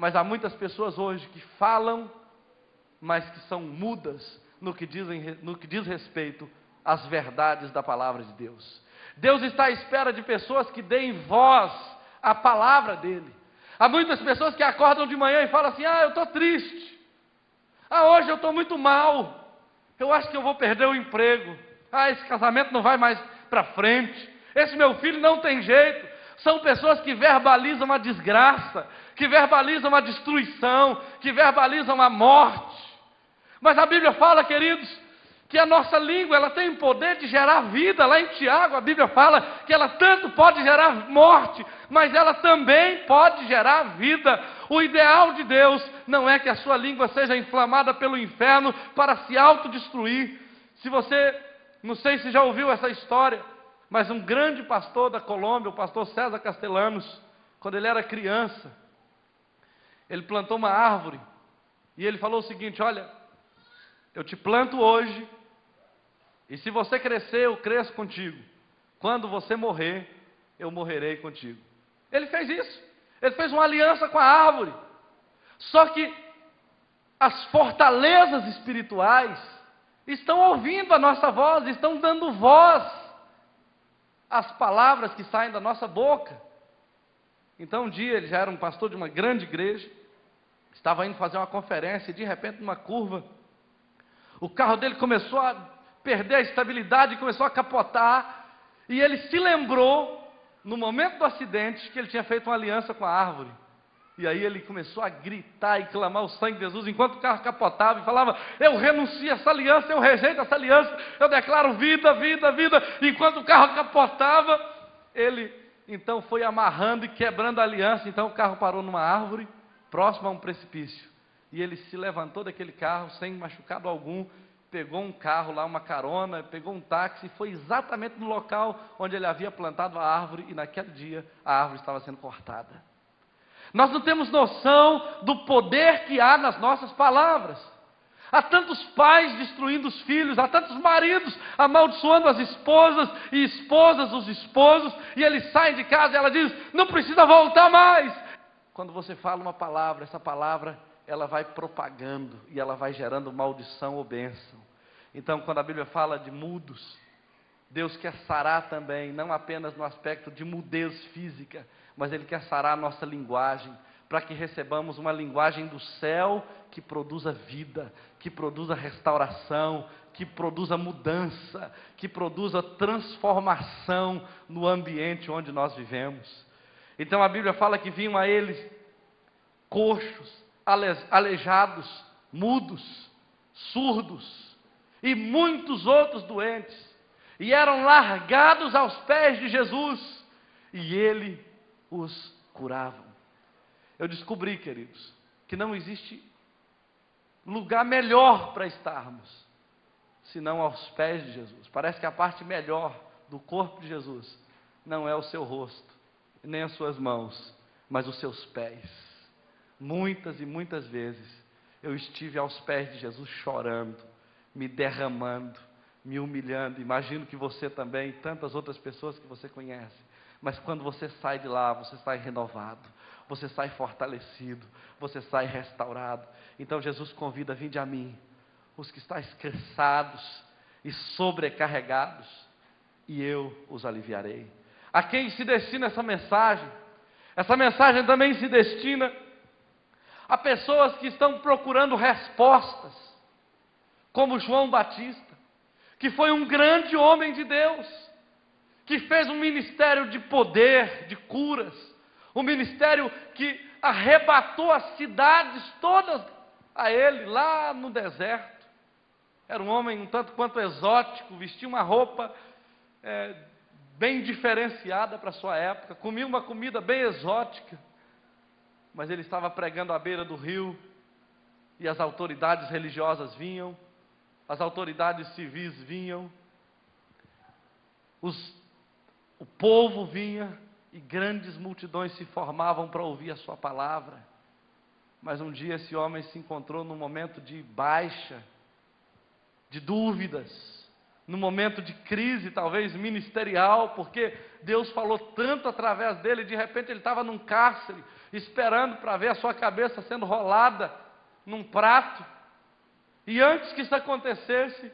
Mas há muitas pessoas hoje que falam, mas que são mudas no que diz respeito às verdades da palavra de Deus. Deus está à espera de pessoas que deem voz à palavra dEle. Há muitas pessoas que acordam de manhã e falam assim: eu estou triste. Hoje eu estou muito mal. Eu acho que eu vou perder o emprego. Esse casamento não vai mais para frente. Esse meu filho não tem jeito. São pessoas que verbalizam a desgraça, que verbalizam a destruição, que verbalizam a morte. Mas a Bíblia fala, queridos, que a nossa língua, ela tem o poder de gerar vida. Lá em Tiago, a Bíblia fala que ela tanto pode gerar morte, mas ela também pode gerar vida. O ideal de Deus não é que a sua língua seja inflamada pelo inferno para se autodestruir. Se você, não sei se já ouviu essa história, mas um grande pastor da Colômbia, o pastor César Castellanos, quando ele era criança, ele plantou uma árvore, e ele falou o seguinte: olha, eu te planto hoje, e se você crescer, eu cresço contigo. Quando você morrer, eu morrerei contigo. Ele fez isso. Ele fez uma aliança com a árvore. Só que as fortalezas espirituais estão ouvindo a nossa voz, estão dando voz às palavras que saem da nossa boca. Então um dia ele já era um pastor de uma grande igreja, estava indo fazer uma conferência e de repente numa curva, o carro dele começou a perder a estabilidade, começou a capotar, e ele se lembrou, no momento do acidente, que ele tinha feito uma aliança com a árvore. E aí ele começou a gritar e clamar o sangue de Jesus, enquanto o carro capotava, e falava: eu renuncio a essa aliança, eu rejeito essa aliança, eu declaro vida, vida, vida. Enquanto o carro capotava, ele então foi amarrando e quebrando a aliança. Então o carro parou numa árvore, próximo a um precipício. E ele se levantou daquele carro, sem machucado algum, pegou um carro lá, uma carona, pegou um táxi, e foi exatamente no local onde ele havia plantado a árvore, e naquele dia a árvore estava sendo cortada. Nós não temos noção do poder que há nas nossas palavras. Há tantos pais destruindo os filhos, há tantos maridos amaldiçoando as esposas, e esposas os esposos, e eles saem de casa e ela diz: não precisa voltar mais. Quando você fala uma palavra, essa palavra, ela vai propagando, e ela vai gerando maldição ou bênção. Então quando a Bíblia fala de mudos, Deus quer sarar também, não apenas no aspecto de mudez física, mas Ele quer sarar a nossa linguagem, para que recebamos uma linguagem do céu, que produza vida, que produza restauração, que produza mudança, que produza transformação no ambiente onde nós vivemos. Então a Bíblia fala que vinham a Ele coxos, aleijados, mudos, surdos, e muitos outros doentes, e eram largados aos pés de Jesus, e Ele os curava. Eu descobri, queridos, que não existe lugar melhor para estarmos, senão aos pés de Jesus. Parece que a parte melhor do corpo de Jesus não é o seu rosto, nem as suas mãos, mas os seus pés. Muitas e muitas vezes eu estive aos pés de Jesus chorando, me derramando, me humilhando. Imagino que você também, e tantas outras pessoas que você conhece. Mas quando você sai de lá, você sai renovado, você sai fortalecido, você sai restaurado. Então Jesus convida: vinde a mim, os que estáis cansados e sobrecarregados, e eu os aliviarei. A quem se destina essa mensagem? Essa mensagem também se destina a pessoas que estão procurando respostas, como João Batista, que foi um grande homem de Deus, que fez um ministério de poder, de curas, um ministério que arrebatou as cidades todas a ele, lá no deserto. Era um homem um tanto quanto exótico, vestia uma roupa bem diferenciada para a sua época, comia uma comida bem exótica, mas ele estava pregando à beira do rio, e as autoridades religiosas vinham, as autoridades civis vinham, o povo vinha, e grandes multidões se formavam para ouvir a sua palavra. Mas um dia esse homem se encontrou num momento de baixa, de dúvidas, num momento de crise, talvez ministerial, porque Deus falou tanto através dele, de repente ele estava num cárcere, esperando para ver a sua cabeça sendo rolada num prato. E antes que isso acontecesse,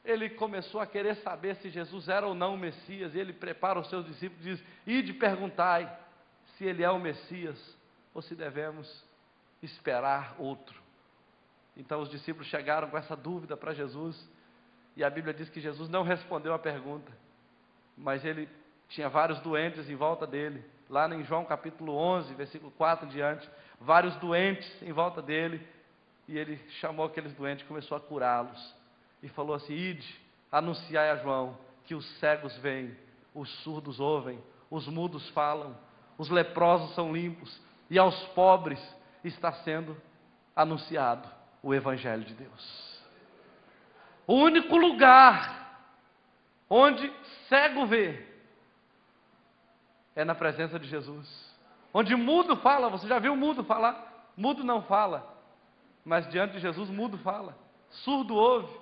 ele começou a querer saber se Jesus era ou não o Messias, e ele prepara os seus discípulos e diz: ide perguntai se ele é o Messias, ou se devemos esperar outro. Então os discípulos chegaram com essa dúvida para Jesus, e a Bíblia diz que Jesus não respondeu a pergunta, mas ele tinha vários doentes em volta dele, lá em João capítulo 11, versículo 4 em diante, vários doentes em volta dele, e ele chamou aqueles doentes e começou a curá-los, e falou assim: ide, anunciai a João, que os cegos veem, os surdos ouvem, os mudos falam, os leprosos são limpos, e aos pobres está sendo anunciado o Evangelho de Deus. O único lugar onde cego vê é na presença de Jesus. Onde mudo fala, você já viu mudo falar? Mudo não fala, mas diante de Jesus mudo fala, surdo ouve.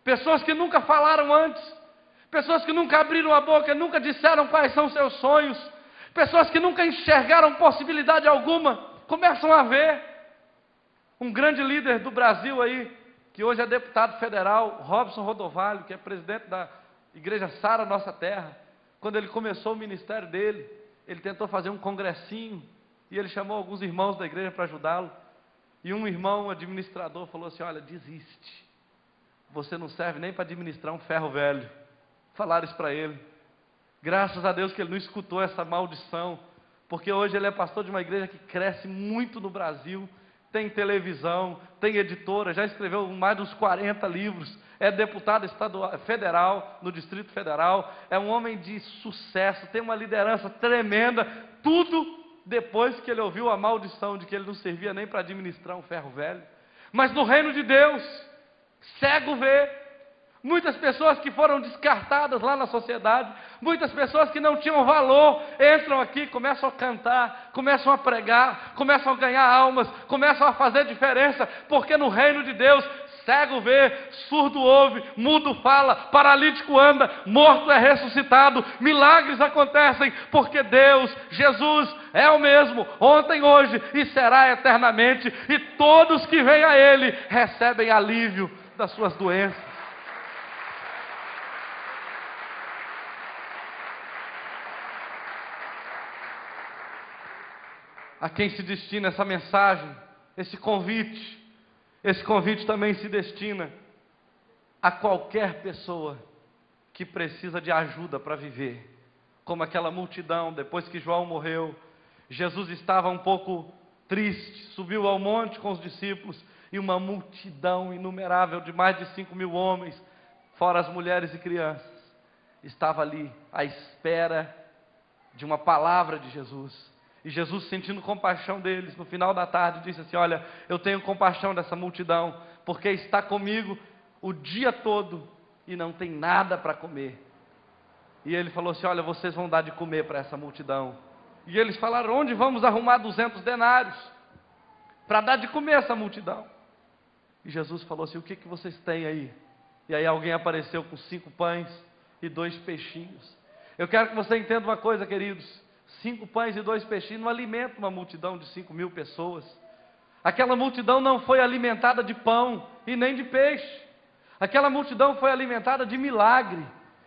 Pessoas que nunca falaram antes, pessoas que nunca abriram a boca, nunca disseram quais são seus sonhos, pessoas que nunca enxergaram possibilidade alguma, começam a ver. Um grande líder do Brasil aí, que hoje é deputado federal, Robson Rodovalho, que é presidente da Igreja Sara Nossa Terra, quando ele começou o ministério dele, ele tentou fazer um congressinho, e ele chamou alguns irmãos da igreja para ajudá-lo, e um irmão administrador falou assim: olha, desiste, você não serve nem para administrar um ferro velho. Falaram isso para ele. Graças a Deus que ele não escutou essa maldição, porque hoje ele é pastor de uma igreja que cresce muito no Brasil, tem televisão, tem editora, já escreveu mais de uns 40 livros, é deputado federal, no Distrito Federal, é um homem de sucesso, tem uma liderança tremenda, tudo depois que ele ouviu a maldição de que ele não servia nem para administrar um ferro velho. Mas no reino de Deus, cego vê. Muitas pessoas que foram descartadas lá na sociedade, muitas pessoas que não tinham valor, entram aqui, começam a cantar, começam a pregar, começam a ganhar almas, começam a fazer diferença, porque no reino de Deus, cego vê, surdo ouve, mudo fala, paralítico anda, morto é ressuscitado, milagres acontecem, porque Deus, Jesus, é o mesmo, ontem, hoje e será eternamente, e todos que vêm a Ele, recebem alívio das suas doenças. A quem se destina essa mensagem, esse convite também se destina a qualquer pessoa que precisa de ajuda para viver, como aquela multidão. Depois que João morreu, Jesus estava um pouco triste, subiu ao monte com os discípulos, e uma multidão inumerável de mais de 5.000 homens, fora as mulheres e crianças, estava ali à espera de uma palavra de Jesus. E Jesus, sentindo compaixão deles, no final da tarde, disse assim: olha, eu tenho compaixão dessa multidão, porque está comigo o dia todo e não tem nada para comer. E ele falou assim: olha, vocês vão dar de comer para essa multidão. E eles falaram: onde vamos arrumar 200 denários para dar de comer a essa multidão? E Jesus falou assim: o que vocês têm aí? E aí alguém apareceu com 5 pães e 2 peixinhos. Eu quero que você entenda uma coisa, queridos: 5 pães e 2 peixinhos não alimentam uma multidão de 5.000 pessoas. Aquela multidão não foi alimentada de pão e nem de peixe. Aquela multidão foi alimentada de milagre.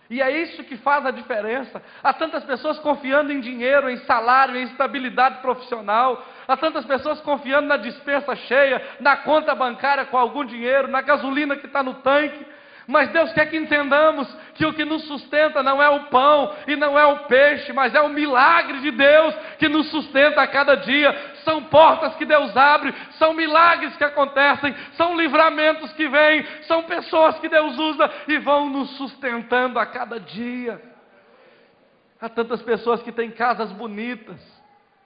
E é isso que faz a diferença. Há tantas pessoas confiando em dinheiro, em salário, em estabilidade profissional. Há tantas pessoas confiando na despensa cheia, na conta bancária com algum dinheiro, na gasolina que está no tanque. Mas Deus quer que entendamos que o que nos sustenta não é o pão e não é o peixe, mas é o milagre de Deus que nos sustenta a cada dia. São portas que Deus abre, são milagres que acontecem, são livramentos que vêm, são pessoas que Deus usa e vão nos sustentando a cada dia. Há tantas pessoas que têm casas bonitas,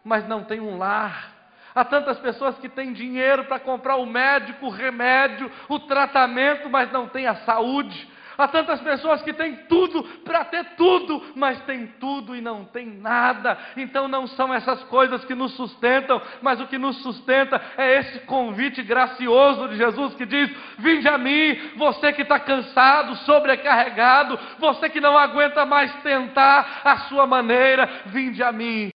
mas não têm um lar. Há tantas pessoas que têm dinheiro para comprar o médico, o remédio, o tratamento, mas não têm a saúde. Há tantas pessoas que têm tudo para ter tudo, mas têm tudo e não têm nada. Então não são essas coisas que nos sustentam, mas o que nos sustenta é esse convite gracioso de Jesus que diz: vinde a mim, você que está cansado, sobrecarregado, você que não aguenta mais tentar a sua maneira, vinde a mim